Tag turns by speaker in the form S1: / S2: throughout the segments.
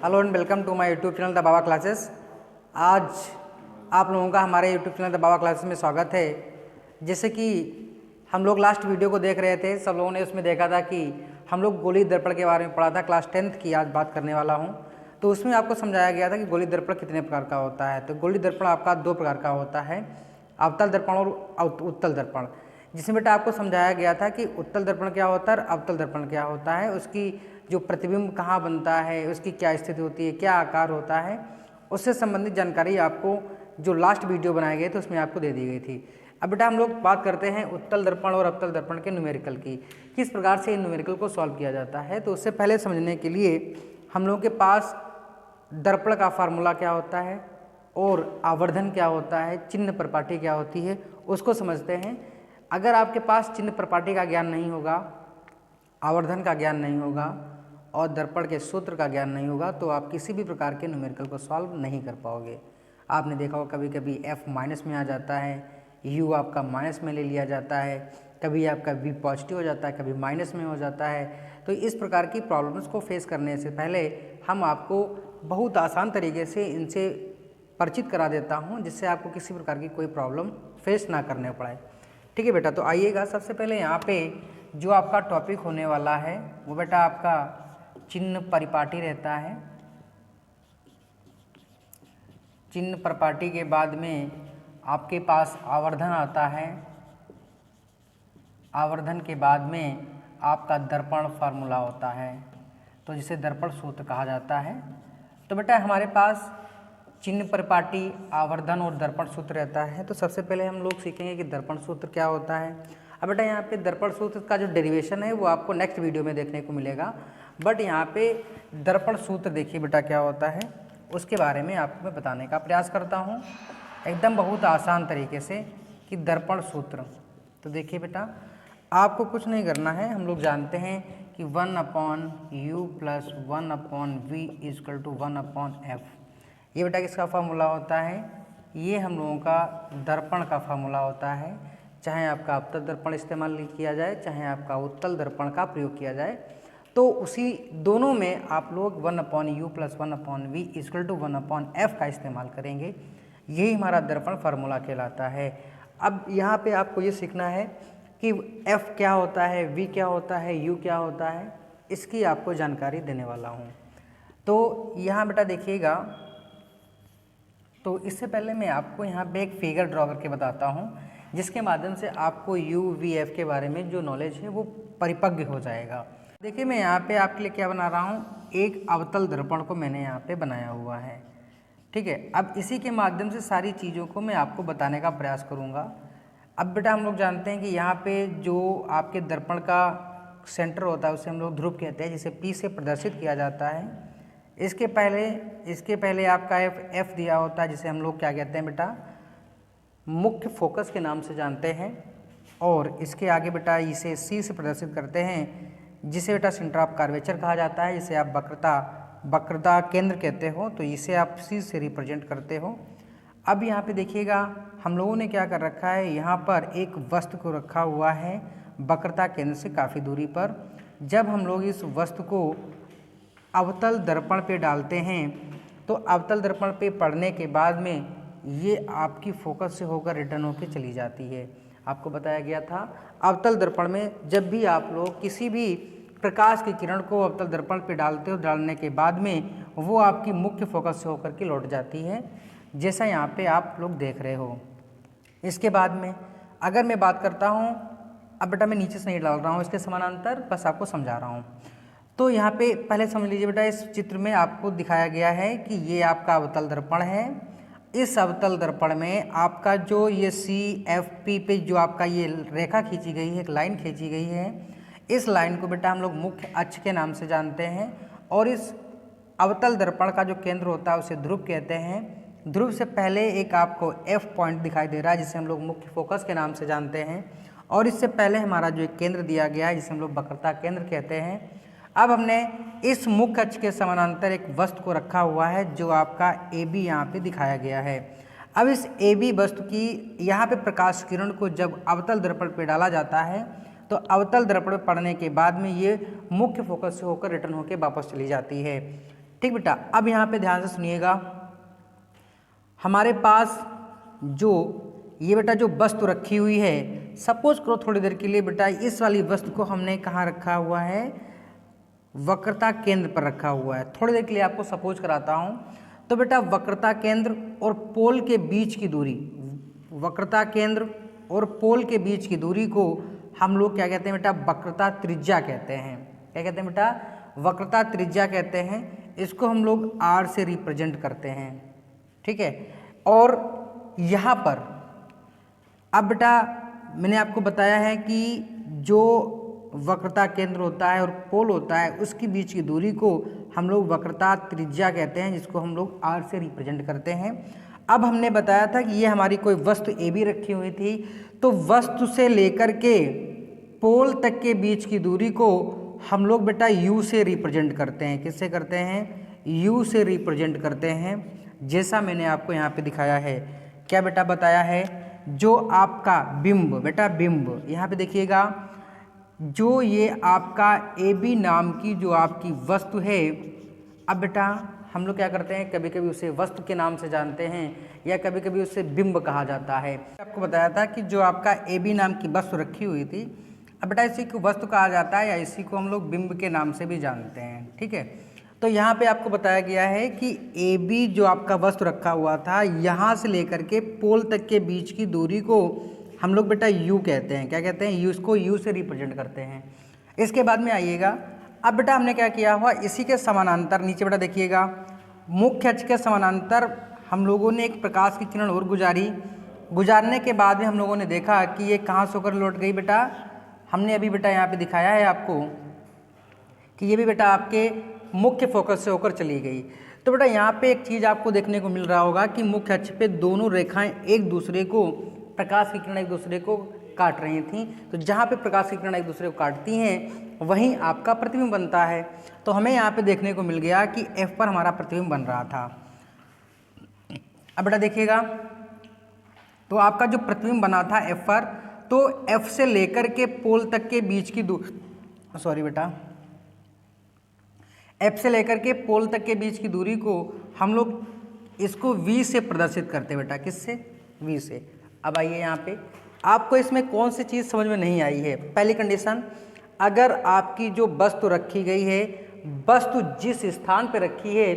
S1: Hello and welcome to my YouTube channel the Baba Classes. आज आप लोगों का हमारे YouTube channel the Baba Classes में स्वागत है। जैसे कि हम लोग लास्ट वीडियो को देख रहे थे, सब लोगों ने उसमें देखा था कि हम लोग गोली दर्पण के बारे में पढ़ा था। क्लास 10th की आज बात करने वाला हूँ। तो उसमें आपको समझाया गया था कि गोली दर्पण कितने प्रकार का होता है। तो गोली दर्पण आपका दो प्रकार का होता है, अवतल दर्पण और उत्तल दर्पण। जिसमें बेटा आपको समझाया गया था कि उत्तल दर्पण क्या होता है और अवतल दर्पण क्या होता है, उसकी जो प्रतिबिंब कहाँ बनता है, उसकी क्या स्थिति होती है, क्या आकार होता है, उससे संबंधित जानकारी आपको जो लास्ट वीडियो बनाए गए थे उसमें आपको दे दी गई थी। अब बेटा हम लोग बात करते हैं उत्तल दर्पण और अवतल दर्पण के न्यूमेरिकल की, किस प्रकार से इन न्यूमेरिकल को सॉल्व किया जाता है। तो उससे पहले समझने के लिए हम लोगों के पास दर्पण का फार्मूला क्या होता है और आवर्धन क्या होता है, चिन्ह प्रपाटी क्या होती है, उसको समझते हैं। अगर आपके पास चिन्ह प्रपाटी का ज्ञान नहीं होगा, आवर्धन का ज्ञान नहीं होगा और दर्पण के सूत्र का ज्ञान नहीं होगा तो आप किसी भी प्रकार के न्यूमेरिकल को सॉल्व नहीं कर पाओगे। आपने देखा होगा कभी कभी f माइनस में आ जाता है, u आपका माइनस में ले लिया जाता है, कभी आपका v पॉजिटिव हो जाता है, कभी माइनस में हो जाता है। तो इस प्रकार की प्रॉब्लम्स को फेस करने से पहले हम आपको बहुत आसान तरीके से इनसे परिचित करा देता हूँ, जिससे आपको किसी प्रकार की कोई प्रॉब्लम फेस ना करने पड़े। ठीक है बेटा, तो आइएगा सबसे पहले यहाँ पे जो आपका टॉपिक होने वाला है वो बेटा आपका चिन्ह परिपाटी रहता है। चिन्ह परिपाटी के बाद में आपके पास आवर्धन आता है। आवर्धन के बाद में आपका दर्पण फार्मूला होता है, तो जिसे दर्पण सूत्र कहा जाता है। तो बेटा हमारे पास चिन्ह परिपाटी, आवर्धन और दर्पण सूत्र रहता है। तो सबसे पहले हम लोग सीखेंगे कि दर्पण सूत्र क्या होता है। अब बेटा यहाँ पे दर्पण सूत्र का जो डेरिवेशन है वो आपको नेक्स्ट वीडियो में देखने को मिलेगा, बट यहाँ पे दर्पण सूत्र देखिए बेटा क्या होता है, उसके बारे में आपको मैं बताने का प्रयास करता हूँ एकदम बहुत आसान तरीके से कि दर्पण सूत्र। तो देखिए बेटा आपको कुछ नहीं करना है, हम लोग जानते हैं कि 1/u + 1/v = 1/f। ये बेटा किसका फार्मूला होता है, ये हम लोगों का दर्पण का फार्मूला होता है। चाहे आपका अवतल दर्पण इस्तेमाल किया जाए, चाहे आपका उत्तल दर्पण का प्रयोग किया जाए, तो उसी दोनों में आप लोग 1/u + 1/v = 1/f का इस्तेमाल करेंगे। यही हमारा दर्पण फार्मूला कहलाता है। अब यहाँ पे आपको ये सीखना है कि f क्या होता है, v क्या होता है, u क्या होता है, इसकी आपको जानकारी देने वाला हूँ। तो यहाँ बेटा देखिएगा, तो इससे पहले मैं आपको यहाँ पे एक फिगर ड्रॉ करके बताता हूँ, जिसके माध्यम से आपको u, v, f के बारे में जो नॉलेज है वो परिपक्व हो जाएगा। देखिए मैं यहाँ पे आपके लिए क्या बना रहा हूँ, एक अवतल दर्पण को मैंने यहाँ पे बनाया हुआ है। ठीक है, अब इसी के माध्यम से सारी चीज़ों को मैं आपको बताने का प्रयास करूँगा। अब बेटा हम लोग जानते हैं कि यहाँ पे जो आपके दर्पण का सेंटर होता है उसे हम लोग ध्रुव कहते हैं, जिसे P से प्रदर्शित किया जाता है। इसके पहले आपका F दिया होता है, जिसे हम लोग क्या कहते हैं बेटा, मुख्य फोकस के नाम से जानते हैं। और इसके आगे बेटा इसे C से प्रदर्शित करते हैं, जिसे बेटा सेंटर ऑफ कर्वेचर कहा जाता है, जिसे आप वक्रता केंद्र कहते हो। तो इसे आप C से रिप्रेजेंट करते हो। अब यहाँ पे देखिएगा हम लोगों ने क्या कर रखा है, यहाँ पर एक वस्तु को रखा हुआ है वक्रता केंद्र से काफ़ी दूरी पर। जब हम लोग इस वस्तु को अवतल दर्पण पे डालते हैं तो अवतल दर्पण पे पड़ने के बाद में ये आपकी फोकस से होकर रिटर्न होकर चली जाती है। आपको बताया गया था अवतल दर्पण में जब भी आप लोग किसी भी प्रकाश की किरण को अवतल दर्पण पे डालते हो, डालने के बाद में वो आपकी मुख्य फोकस से होकर के लौट जाती है, जैसा यहाँ पे आप लोग देख रहे हो। इसके बाद में अगर मैं बात करता हूँ, अब बेटा मैं नीचे से नहीं डाल रहा हूँ इसके समानांतर, बस आपको समझा रहा हूँ। तो यहाँ पे पहले समझ लीजिए बेटा, इस चित्र में आपको दिखाया गया है कि ये आपका अवतल दर्पण है। इस अवतल दर्पण में आपका जो ये CFP पे जो आपका ये रेखा खींची गई है, एक लाइन खींची गई है, इस लाइन को बेटा हम लोग मुख्य अक्ष के नाम से जानते हैं। और इस अवतल दर्पण का जो केंद्र होता है उसे ध्रुव कहते हैं। ध्रुव से पहले एक आपको F पॉइंट दिखाई दे रहा है, जिसे हम लोग मुख्य फोकस के नाम से जानते हैं। और इससे पहले हमारा जो एक केंद्र दिया गया है, जिसे हम लोग वक्रता केंद्र कहते हैं। अब हमने इस मुख्य अक्ष के समानांतर एक वस्तु को रखा हुआ है, जो आपका AB यहाँ पे दिखाया गया है। अब इस AB वस्तु की यहाँ पे प्रकाश किरण को जब अवतल दर्पण पे डाला जाता है तो अवतल दर्पण पे पड़ने के बाद में ये मुख्य फोकस से होकर रिटर्न होकर वापस चली जाती है। ठीक बेटा, अब यहाँ पे ध्यान से सुनिएगा, हमारे पास जो ये बेटा जो वस्तु रखी हुई है, सपोज करो थोड़ी देर के लिए बेटा इस वाली वस्तु को हमने कहाँ रखा हुआ है, वक्रता केंद्र पर रखा हुआ है। थोड़ी देर के लिए आपको सपोज कराता हूँ। तो बेटा वक्रता केंद्र और पोल के बीच की दूरी, वक्रता केंद्र और पोल के बीच की दूरी को हम लोग क्या कहते हैं बेटा, वक्रता त्रिज्या कहते हैं। क्या कहते हैं बेटा, वक्रता त्रिज्या कहते हैं। इसको हम लोग r से रिप्रेजेंट करते हैं, ठीक है। और यहाँ पर अब बेटा मैंने आपको बताया है कि जो वक्रता केंद्र होता है और पोल होता है उसके बीच की दूरी को हम लोग वक्रता त्रिज्या कहते हैं, जिसको हम लोग r से रिप्रेजेंट करते हैं। अब हमने बताया था कि ये हमारी कोई वस्तु ए बी रखी हुई थी, तो वस्तु से लेकर के पोल तक के बीच की दूरी को हम लोग बेटा u से रिप्रेजेंट करते हैं। किससे करते हैं, u से रिप्रेजेंट करते हैं, जैसा मैंने आपको यहाँ पे दिखाया है। क्या बेटा बताया है, जो आपका बिंब, बेटा बिंब यहाँ पे देखिएगा, जो ये आपका ए बी नाम की जो आपकी वस्तु है, अब बेटा हम लोग क्या करते हैं, कभी कभी उसे वस्तु के नाम से जानते हैं या कभी कभी उसे बिंब कहा जाता है। आपको बताया था कि जो आपका ए बी नाम की वस्तु रखी हुई थी, अब बेटा इसी को वस्तु कहा जाता है या इसी को हम लोग बिंब के नाम से भी जानते हैं, ठीक है। तो यहाँ पे आपको बताया गया है कि ए बी जो आपका वस्तु रखा हुआ था, यहाँ से लेकर के पोल तक के बीच की दूरी को हम लोग बेटा u कहते हैं। क्या कहते हैं, उसको u से रिप्रेजेंट करते हैं। इसके बाद में आइएगा, अब बेटा हमने क्या किया हुआ, इसी के समानांतर नीचे बेटा देखिएगा, मुख्य अक्ष के समानांतर हम लोगों ने एक प्रकाश की किरण और गुजारने के बाद में हम लोगों ने देखा कि ये कहाँ से होकर लौट गई बेटा, हमने अभी बेटा यहाँ पे दिखाया है आपको कि ये भी बेटा आपके मुख्य फोकस से होकर चली गई। तो बेटा यहाँ पे एक चीज़ आपको देखने को मिल रहा होगा कि मुख्य अक्ष पे दोनों रेखाएं एक दूसरे को, प्रकाश की किरण एक दूसरे को काट रही थी। तो जहाँ पे प्रकाश की किरण एक दूसरे को काटती हैं वहीं आपका प्रतिबिंब बनता है। तो हमें यहाँ पे देखने को मिल गया कि F पर हमारा प्रतिबिंब बन रहा था। अब बेटा देखिएगा, तो आपका जो प्रतिबिंब बना था F पर, तो F से लेकर के पोल तक के बीच की F से लेकर के पोल तक के बीच की दूरी को हम लोग इसको V से प्रदर्शित करते हैं बेटा। किससे, V से। अब आइए यहाँ पे, आपको इसमें कौन सी चीज़ समझ में नहीं आई है। पहली कंडीशन, अगर आपकी जो वस्तु रखी गई है, वस्तु जिस स्थान पे रखी है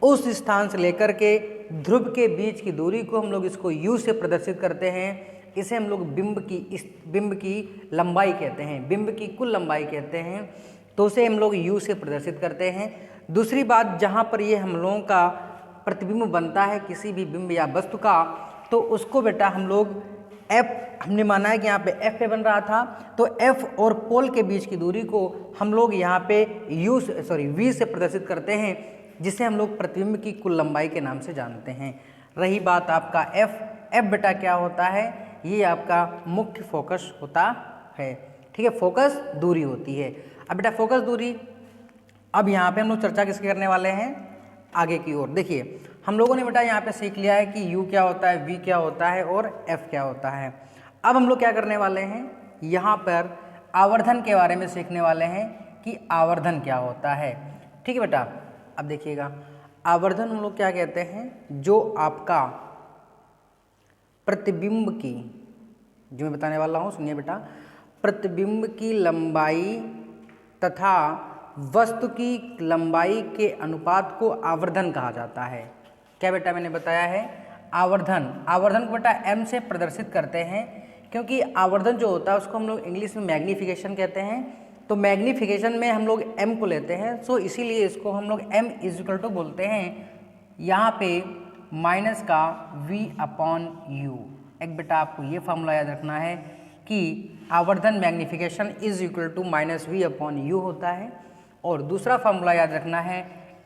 S1: उस स्थान से लेकर के ध्रुव के बीच की दूरी को हम लोग इसको u से प्रदर्शित करते हैं। इसे हम लोग बिंब की लंबाई कहते हैं, बिंब की कुल लंबाई कहते हैं। तो उसे हम लोग u से प्रदर्शित करते हैं। दूसरी बात, जहाँ पर ये हम लोगों का प्रतिबिंब बनता है किसी भी बिंब या वस्तु का, तो उसको बेटा हम लोग F, हमने माना है कि यहाँ पे F पे बन रहा था, तो F और पोल के बीच की दूरी को हम लोग यहाँ पे V से प्रदर्शित करते हैं, जिसे हम लोग प्रतिबिंब की कुल लंबाई के नाम से जानते हैं। रही बात आपका F बेटा क्या होता है, ये आपका मुख्य फोकस होता है, ठीक है, फोकस दूरी होती है। अब बेटा फोकस दूरी, अब यहाँ पे हम लोग चर्चा किसकी करने वाले हैं, आगे की ओर। देखिए हम लोगों ने बेटा यहाँ पे सीख लिया है कि U क्या होता है, V क्या होता है और F क्या होता है। अब हम लोग क्या करने वाले हैं, यहाँ पर आवर्धन के बारे में सीखने वाले हैं कि आवर्धन क्या होता है, ठीक है बेटा। अब देखिएगा, आवर्धन हम लोग क्या कहते हैं, जो आपका प्रतिबिंब की, जो मैं बताने वाला हूँ सुनिए बेटा, प्रतिबिंब की लंबाई तथा वस्तु की लंबाई के अनुपात को आवर्धन कहा जाता है। क्या बेटा मैंने बताया है, आवर्धन को बेटा m से प्रदर्शित करते हैं, क्योंकि आवर्धन जो होता है उसको हम लोग इंग्लिश में मैग्नीफिकेशन कहते हैं। तो मैग्नीफिकेशन में हम लोग m को लेते हैं, सो इसीलिए इसको हम लोग m इक्वल टू बोलते हैं यहाँ पे माइनस का v/u। एक बेटा आपको ये फॉर्मूला याद रखना है कि आवर्धन magnification is equal to minus v/u होता है। और दूसरा फॉर्मूला याद रखना है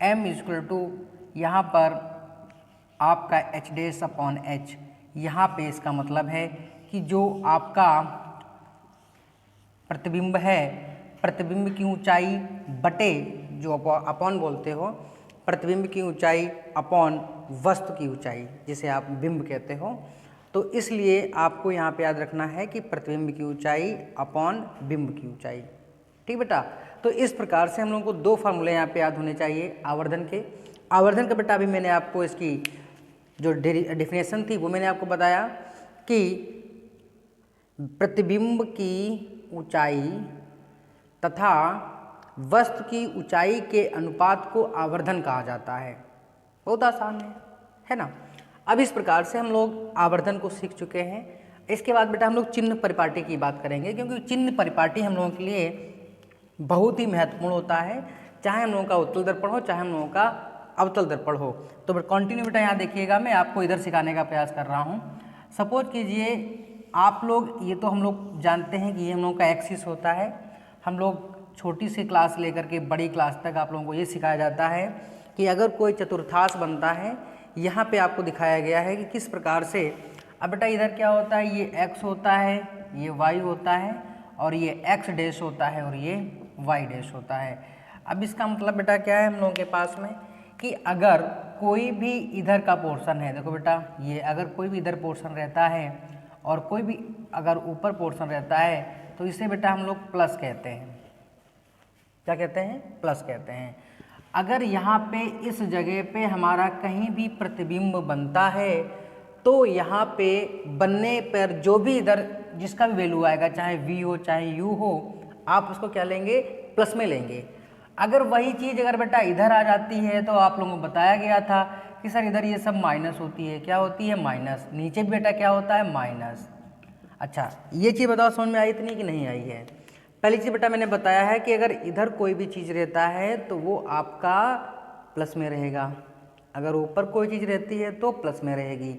S1: m इक्वल टू यहाँ पर आपका h'/h। यहाँ पे इसका मतलब है कि जो आपका प्रतिबिंब है, प्रतिबिंब की ऊंचाई बटे जो अपॉन बोलते हो, प्रतिबिंब की ऊंचाई अपॉन वस्तु की ऊंचाई, जिसे आप बिंब कहते हो। तो इसलिए आपको यहाँ पे याद रखना है कि प्रतिबिंब की ऊंचाई अपॉन बिंब की ऊंचाई, ठीक बेटा। तो इस प्रकार से हम लोगों को दो फार्मूले यहाँ पे याद होने चाहिए आवर्धन के। आवर्धन का बेटा अभी मैंने आपको इसकी जो डेफिनेशन थी वो मैंने आपको बताया कि प्रतिबिंब की ऊंचाई तथा वस्तु की ऊंचाई के अनुपात को आवर्धन कहा जाता है। बहुत आसान है ना। अब इस प्रकार से हम लोग आवर्धन को सीख चुके हैं। इसके बाद बेटा हम लोग चिन्ह परिपाटी की बात करेंगे, क्योंकि चिन्ह परिपाटी हम लोगों के लिए बहुत ही महत्वपूर्ण होता है, चाहे हम लोगों का उत्तल दर्पण हो चाहे हम लोगों का अवतल दर्पण हो। तो कंटिन्यू बेटा यहाँ देखिएगा, मैं आपको इधर सिखाने का प्रयास कर रहा हूँ। सपोज कीजिए आप लोग, ये तो हम लोग जानते हैं कि ये हम लोगों का एक्सिस होता है। हम लोग छोटी सी क्लास लेकर के बड़ी क्लास तक आप लोगों को ये सिखाया जाता है कि अगर कोई चतुर्थांश बनता है, यहाँ पे आपको दिखाया गया है कि किस प्रकार से। अब बेटा इधर क्या होता है, ये x होता है, ये y होता है, और ये x डैश होता है और ये y डैश होता है। अब इसका मतलब बेटा क्या है हम लोगों के पास में कि अगर कोई भी इधर का पोर्शन है, देखो बेटा ये अगर कोई भी इधर पोर्शन रहता है और कोई भी अगर ऊपर पोर्शन रहता है, तो इसे बेटा हम लोग प्लस कहते हैं। क्या कहते हैं? प्लस कहते हैं। अगर यहाँ पे इस जगह पे हमारा कहीं भी प्रतिबिंब बनता है, तो यहाँ पे बनने पर जो भी इधर जिसका भी वैल्यू आएगा, चाहे v हो चाहे u हो, आप उसको क्या लेंगे? प्लस में लेंगे। अगर वही चीज़ अगर बेटा इधर आ जाती है, तो आप लोगों को बताया गया था कि सर इधर ये सब माइनस होती है। क्या होती है? माइनस। नीचे भी बेटा क्या होता है? माइनस। अच्छा, ये चीज़ बताओ समझ में आई इतनी कि नहीं आई है? पहली चीज़ बेटा मैंने बताया है कि अगर इधर कोई भी चीज़ रहता है तो वो आपका प्लस में रहेगा, अगर ऊपर कोई चीज़ रहती है तो प्लस में रहेगी।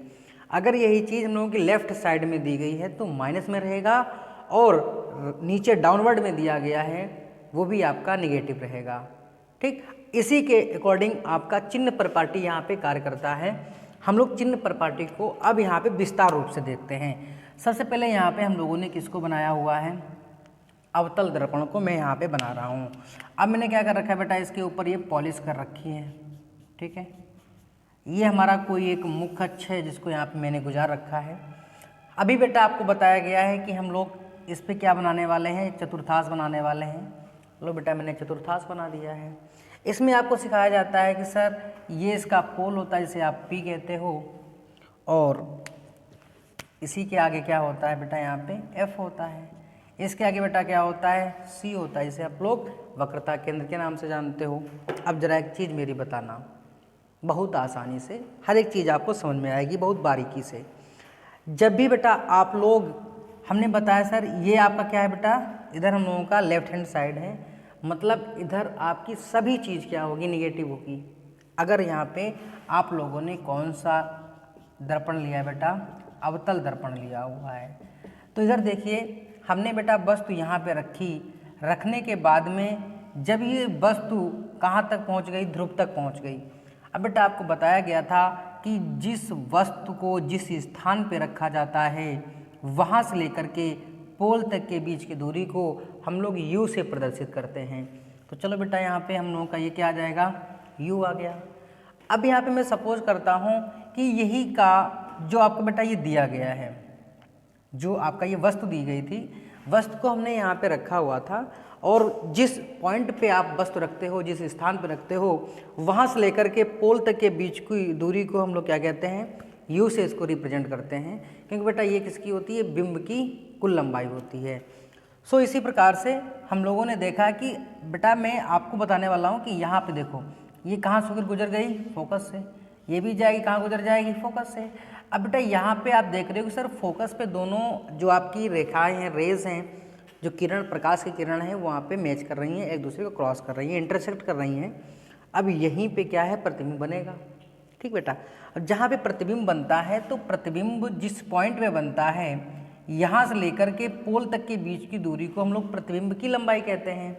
S1: अगर यही चीज़ हम लोगों की लेफ्ट साइड में दी गई है तो माइनस में रहेगा, और नीचे डाउनवर्ड में दिया गया है वो भी आपका निगेटिव रहेगा। ठीक, इसी के अकॉर्डिंग आपका चिन्ह परिपाटी यहाँ पे कार्य करता है। हम लोग चिन्ह परिपाटी को अब यहाँ पे विस्तार रूप से देखते हैं। सबसे पहले यहाँ पे हम लोगों ने किसको बनाया हुआ है? अवतल दर्पण को मैं यहाँ पे बना रहा हूँ। अब मैंने क्या कर रखा है बेटा, इसके ऊपर ये पॉलिश कर रखी है। ठीक है, ये हमारा कोई एक मुख्य अक्ष है जिसको यहाँ पे मैंने गुजार रखा है। अभी बेटा आपको बताया गया है कि हम लोग इस पे क्या बनाने वाले हैं? चतुर्थांश बनाने वाले हैं। लो बेटा मैंने चतुर्थांश बना दिया है। इसमें आपको सिखाया जाता है कि सर ये इसका पोल होता है जिसे आप P कहते हो, और इसी के आगे क्या होता है बेटा? यहाँ पे F होता है। इसके आगे बेटा क्या होता है? C होता है, जिसे आप लोग वक्रता केंद्र के नाम से जानते हो। अब जरा एक चीज़ मेरी बताना, बहुत आसानी से हर एक चीज़ आपको समझ में आएगी, बहुत बारीकी से। जब भी बेटा आप लोग, हमने बताया सर ये आपका क्या है बेटा? इधर हम लोगों का लेफ्ट हैंड साइड है, मतलब इधर आपकी सभी चीज़ क्या होगी? निगेटिव होगी। अगर यहाँ पे आप लोगों ने कौन सा दर्पण लिया है बेटा? अवतल दर्पण लिया हुआ है। तो इधर देखिए हमने बेटा वस्तु यहाँ पे रखी, रखने के बाद में जब ये वस्तु कहाँ तक पहुँच गई? ध्रुव तक पहुँच गई। अब बेटा आपको बताया गया था कि जिस वस्तु को जिस स्थान पे रखा जाता है, वहाँ से लेकर के पोल तक के बीच की दूरी को हम लोग u से प्रदर्शित करते हैं। तो चलो बेटा यहाँ पे हम लोगों का ये क्या आ जाएगा? u आ गया। अब यहाँ पे मैं सपोज करता हूँ कि यही का जो आपको बेटा ये दिया गया है, जो आपका ये वस्तु दी गई थी, वस्तु को हमने यहाँ पे रखा हुआ था, और जिस पॉइंट पे आप वस्तु रखते हो, जिस स्थान पे रखते हो, वहाँ से लेकर के पोल तक के बीच की दूरी को हम लोग क्या कहते हैं? u से इसको रिप्रेजेंट करते हैं, क्योंकि बेटा ये किसकी होती है? बिंब की कुल लंबाई होती है। सो इसी प्रकार से हम लोगों ने देखा कि बेटा मैं आपको बताने वाला हूँ कि यहाँ पे देखो ये कहाँ से गुजर गई? फोकस से। ये भी जाएगी कहाँ गुजर जाएगी? फोकस से। अब बेटा यहाँ पे आप देख रहे हो कि सर फोकस पे दोनों जो आपकी रेखाएं हैं, रेज हैं, जो किरण, प्रकाश की किरण है, वहाँ पे मैच कर रही हैं, एक दूसरे को क्रॉस कर रही हैं, इंटरसेक्ट कर रही हैं। अब यहीं पे क्या है? प्रतिबिंब बनेगा। ठीक बेटा, अब जहाँ पे प्रतिबिंब बनता है, तो प्रतिबिंब जिस पॉइंट में बनता है, यहाँ से लेकर के पोल तक के बीच की दूरी को हम लोग प्रतिबिंब की लंबाई कहते हैं।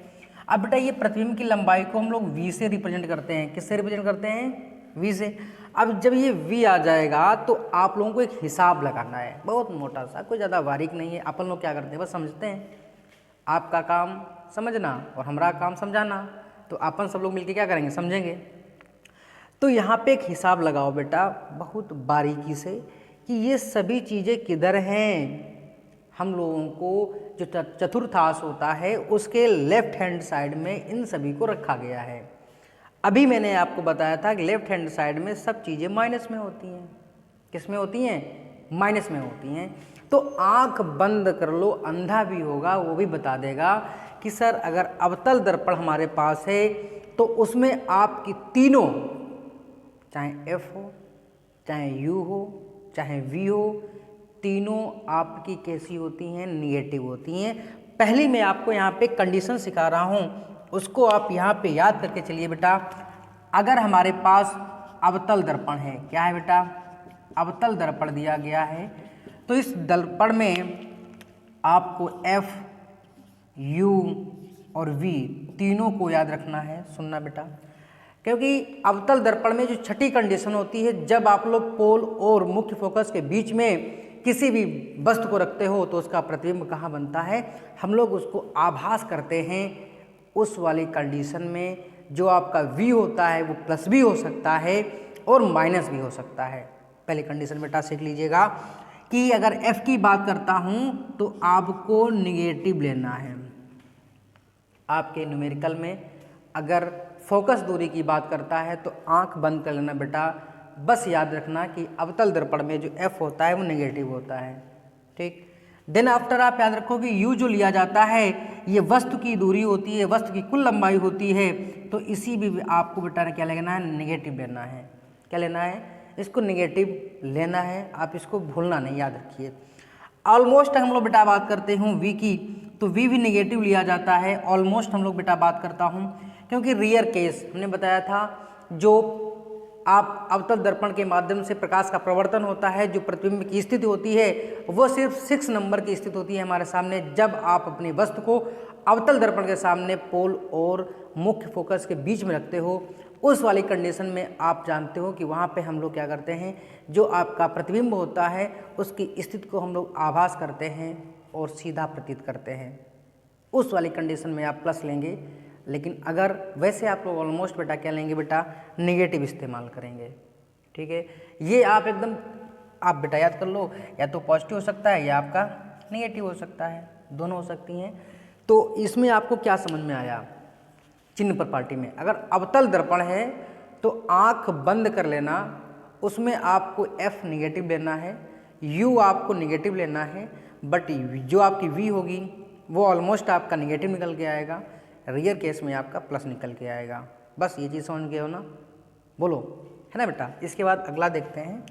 S1: अब बेटा ये प्रतिबिंब की लंबाई को हम लोग v से रिप्रेजेंट करते हैं। किससे रिप्रेजेंट करते हैं? v से। अब जब ये v आ जाएगा तो आप लोगों को एक हिसाब लगाना है, बहुत मोटा सा, कोई ज़्यादा बारीक नहीं है। अपन लोग क्या करते हैं? बस समझते हैं। आपका काम समझना और हमारा काम समझाना, तो अपन सब लोग मिलके क्या करेंगे? समझेंगे। तो यहाँ पे एक हिसाब लगाओ बेटा बहुत बारीकी से कि ये सभी चीज़ें किधर हैं? हम लोगों को जो चतुर्थांश होता है उसके लेफ्ट हैंड साइड में इन सभी को रखा गया है। अभी मैंने आपको बताया था कि लेफ्ट हैंड साइड में सब चीज़ें माइनस में होती हैं। किस में होती हैं? माइनस में होती हैं। तो आंख बंद कर लो, अंधा भी होगा वो भी बता देगा कि सर अगर अवतल दर्पण हमारे पास है तो उसमें आपकी तीनों, चाहे F हो, चाहे U हो, चाहे V हो, तीनों आपकी कैसी होती हैं? निगेटिव होती हैं। पहली मैं आपको यहाँ पे कंडीशन सिखा रहा हूँ, उसको आप यहाँ पे याद करके चलिए बेटा। अगर हमारे पास अवतल दर्पण है, क्या है बेटा? अवतल दर्पण दिया गया है, तो इस दर्पण में आपको F, U और V तीनों को याद रखना है। सुनना बेटा, क्योंकि अवतल दर्पण में जो छठी कंडीशन होती है, जब आप लोग पोल और मुख्य फोकस के बीच में किसी भी वस्तु को रखते हो तो उसका प्रतिबिंब कहाँ बनता है? हम लोग उसको आभास करते हैं उस वाली कंडीशन में। जो आपका V होता है वो प्लस भी हो सकता है और माइनस भी हो सकता है। पहली कंडीशन बेटा सीख लीजिएगा कि अगर F की बात करता हूँ तो आपको निगेटिव लेना है। आपके न्यूमेरिकल में अगर फोकस दूरी की बात करता है तो आंख बंद कर लेना बेटा। बस याद रखना कि अवतल दर्पण में जो F होता है वो नेगेटिव होता है, ठीक। देन आफ्टर आप याद रखो कि U जो लिया जाता है ये वस्तु की दूरी होती है, वस्तु की कुल लंबाई होती है। तो इसी भी आपको बेटा ने क्या लेना है? नेगेटिव लेना है। क्या लेना है? इसको नेगेटिव लेना है, आप इसको भूलना नहीं, याद रखिए। ऑलमोस्ट हम लोग बेटा बात करते हूँ V की, तो V भी नेगेटिव लिया जाता है। ऑलमोस्ट हम लोग बेटा बात करता हूँ, क्योंकि रियर केस हमने बताया था, जो आप अवतल दर्पण के माध्यम से प्रकाश का प्रवर्तन होता है, जो प्रतिबिंब की स्थिति होती है वो सिर्फ 6 नंबर की स्थिति होती है हमारे सामने। जब आप अपनी वस्तु को अवतल दर्पण के सामने पोल और मुख्य फोकस के बीच में रखते हो, उस वाली कंडीशन में आप जानते हो कि वहाँ पे हम लोग क्या करते हैं, जो आपका प्रतिबिंब होता है उसकी स्थिति को हम लोग आभास करते हैं और सीधा प्रतीत करते हैं। उस वाली कंडीशन में आप प्लस लेंगे। लेकिन अगर वैसे आप लोग ऑलमोस्ट बेटा क्या लेंगे बेटा? नेगेटिव इस्तेमाल करेंगे, ठीक है। ये आप एकदम आप बेटा याद कर लो, या तो पॉजिटिव हो सकता है या आपका नेगेटिव हो सकता है, दोनों हो सकती हैं। तो इसमें आपको क्या समझ में आया? चिन्ह प्रॉपर्टी में अगर अवतल दर्पण है तो आंख बंद कर लेना, उसमें आपको F निगेटिव लेना है, U आपको निगेटिव लेना है, बट जो आपकी V होगी वो ऑलमोस्ट आपका निगेटिव निकल के आएगा, रियर केस में आपका प्लस निकल के आएगा। बस ये चीज़ समझ गए हो ना? बोलो, है ना बेटा। इसके बाद अगला देखते हैं।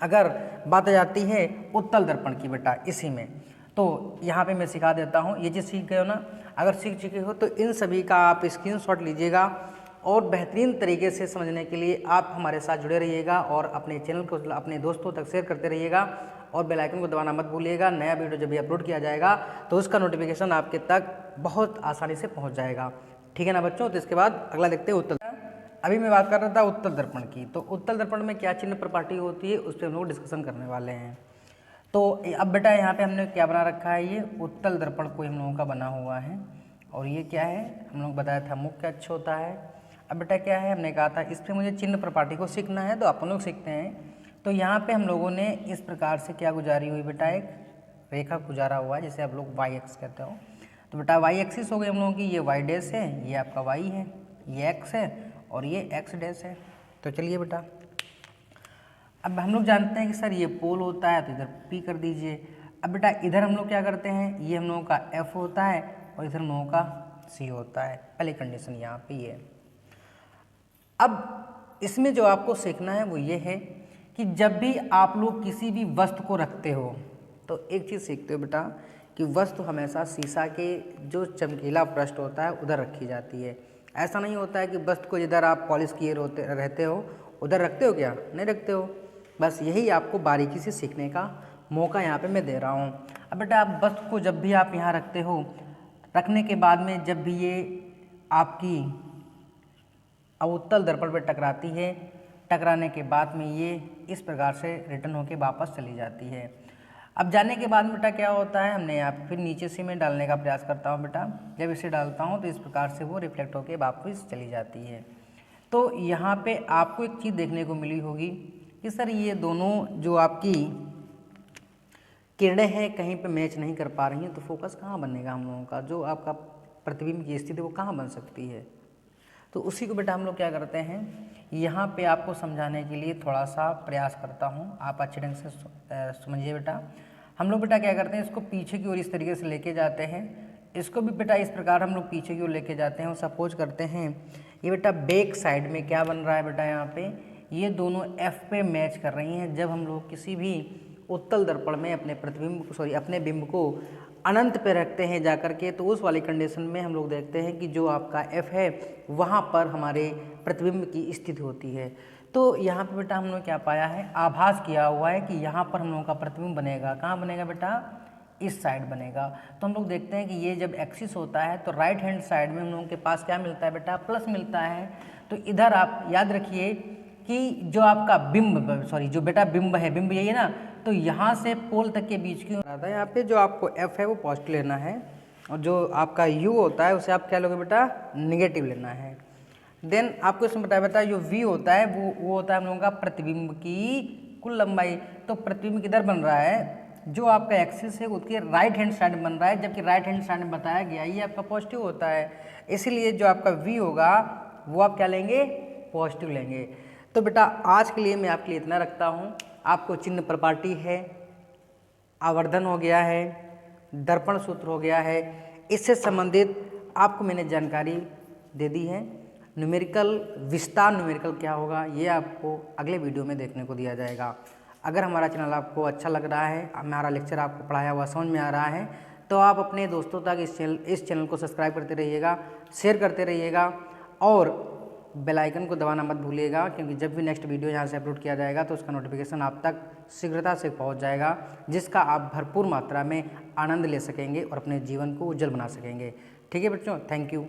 S1: अगर बात आ जाती है उत्तल दर्पण की बेटा, इसी में तो यहाँ पे मैं सिखा देता हूँ। ये चीज़ सीख गए हो ना? अगर सीख चुके हो तो इन सभी का आप स्क्रीनशॉट लीजिएगा और बेहतरीन तरीके से समझने के लिए आप हमारे साथ जुड़े रहिएगा और अपने चैनल को अपने दोस्तों तक शेयर करते रहिएगा और बेल आइकन को दबाना मत भूलिएगा। नया वीडियो जब भी अपलोड किया जाएगा तो उसका नोटिफिकेशन आपके तक बहुत आसानी से पहुँच जाएगा, ठीक है ना बच्चों। तो इसके बाद अगला देखते हैं उत्तल। अभी मैं बात कर रहा था उत्तल दर्पण की, तो उत्तल दर्पण में क्या चिन्ह प्रॉपर्टी होती है उस पर हम लोग डिस्कशन करने वाले हैं। तो अब बेटा यहाँ पे हमने क्या बना रखा है, ये उत्तल दर्पण कोई हम लोगों का बना हुआ है और ये क्या है, हम लोग बताया था मुख्य अक्ष होता है। अब बेटा क्या है, हमने कहा था इस पर मुझे चिन्ह प्रॉपर्टी को सीखना है तो अपन लोग सीखते हैं। तो यहाँ पे हम लोगों ने इस प्रकार से क्या गुजारी हुई बेटा, एक रेखा गुजारा हुआ है जिसे आप लोग वाई एक्स कहते हो। तो बेटा वाई एक्सिस हो गई हम लोगों की, ये वाई डैश है, ये आपका वाई है, ये एक्स है और ये एक्स डैश है। तो चलिए बेटा, अब हम लोग जानते हैं कि सर ये पोल होता है तो इधर P कर दीजिए। अब बेटा इधर हम लोग क्या करते हैं, ये हम लोगों का F होता है और इधर हम लोगों का C होता है। पहली कंडीशन यहाँ पे ये है। अब इसमें जो आपको सीखना है वो ये है कि जब भी आप लोग किसी भी वस्तु को रखते हो तो एक चीज़ सीखते हो बेटा कि वस्तु हमेशा शीशा के जो चमकीला पृष्ठ होता है उधर रखी जाती है। ऐसा नहीं होता है कि वस्तु को जिधर आप पॉलिश किए रहते हो उधर रखते हो, क्या नहीं रखते हो। बस यही आपको बारीकी से सीखने का मौका यहाँ पे मैं दे रहा हूँ। अब बेटा आप वस्तु को जब भी आप यहाँ रखते हो, रखने के बाद में जब भी ये आपकी अवतल दर्पण पर टकराती है, टकराने के बाद में ये इस प्रकार से रिटर्न होके वापस चली जाती है। अब जाने के बाद बेटा क्या होता है, हमने यहाँ फिर नीचे से मैं डालने का प्रयास करता हूँ बेटा। जब इसे डालता हूँ तो इस प्रकार से वो रिफ्लेक्ट होके वापस चली जाती है। तो यहाँ पे आपको एक चीज़ देखने को मिली होगी कि सर ये दोनों जो आपकी किरणें हैं कहीं पे मैच नहीं कर पा रही हैं, तो फोकस कहाँ बनेगा हम लोगों का, जो आपका प्रतिबिंब की स्थिति वो कहाँ बन सकती है। तो उसी को बेटा हम लोग क्या करते हैं, यहाँ पे आपको समझाने के लिए थोड़ा सा प्रयास करता हूँ, आप अच्छे ढंग से समझिए बेटा। हम लोग बेटा क्या करते हैं, इसको पीछे की ओर इस तरीके से लेके जाते हैं, इसको भी बेटा इस प्रकार हम लोग पीछे की ओर लेके जाते हैं और सपोज करते हैं ये बेटा बैक साइड में क्या बन रहा है बेटा, यहाँ पे ये दोनों एफ पे मैच कर रही हैं। जब हम लोग किसी भी उत्तल दर्पण में अपने अपने बिंब को अनंत पे रखते हैं जाकर के, तो उस वाली कंडीशन में हम लोग देखते हैं कि जो आपका एफ है वहाँ पर हमारे प्रतिबिंब की स्थिति होती है। तो यहाँ पे बेटा हम लोग क्या पाया है, आभास किया हुआ है कि यहाँ पर हम लोगों का प्रतिबिंब बनेगा, कहाँ बनेगा बेटा, इस साइड बनेगा। तो हम लोग देखते हैं कि ये जब एक्सिस होता है तो राइट हैंड साइड में हम लोगों के पास क्या मिलता है बेटा, प्लस मिलता है। तो इधर आप याद रखिए कि जो आपका जो बेटा बिंब है, बिंब यही है ना, तो यहाँ से पोल तक के बीच की आता है, यहाँ पे जो आपको एफ है वो पॉजिटिव लेना है और जो आपका यू होता है उसे आप क्या लोगे बेटा, निगेटिव लेना है। देन आपको इसमें बताया बेटा जो वी होता है वो होता है हम लोगों का प्रतिबिंब की कुल लंबाई। तो प्रतिबिंब किधर बन रहा है, जो आपका एक्सिस है उसके राइट हैंड साइड में बन रहा है, जबकि राइट हैंड साइड में बताया गया ये आपका पॉजिटिव होता है, इसीलिए जो आपका वी होगा वो आप क्या लेंगे, पॉजिटिव लेंगे। तो बेटा आज के लिए मैं आपके लिए इतना रखता हूँ। आपको चिन्ह प्रपाटी है, आवर्धन हो गया है, दर्पण सूत्र हो गया है, इससे संबंधित आपको मैंने जानकारी दे दी है। न्यूमेरिकल विस्तार, न्यूमेरिकल क्या होगा ये आपको अगले वीडियो में देखने को दिया जाएगा। अगर हमारा चैनल आपको अच्छा लग रहा है, हमारा लेक्चर आपको पढ़ाया हुआ समझ में आ रहा है, तो आप अपने दोस्तों तक इस चैनल को सब्सक्राइब करते रहिएगा, शेयर करते रहिएगा और बेल आइकन को दबाना मत भूलिएगा, क्योंकि जब भी नेक्स्ट वीडियो यहाँ से अपलोड किया जाएगा तो उसका नोटिफिकेशन आप तक शीघ्रता से पहुँच जाएगा, जिसका आप भरपूर मात्रा में आनंद ले सकेंगे और अपने जीवन को उज्जवल बना सकेंगे। ठीक है बच्चों, थैंक यू।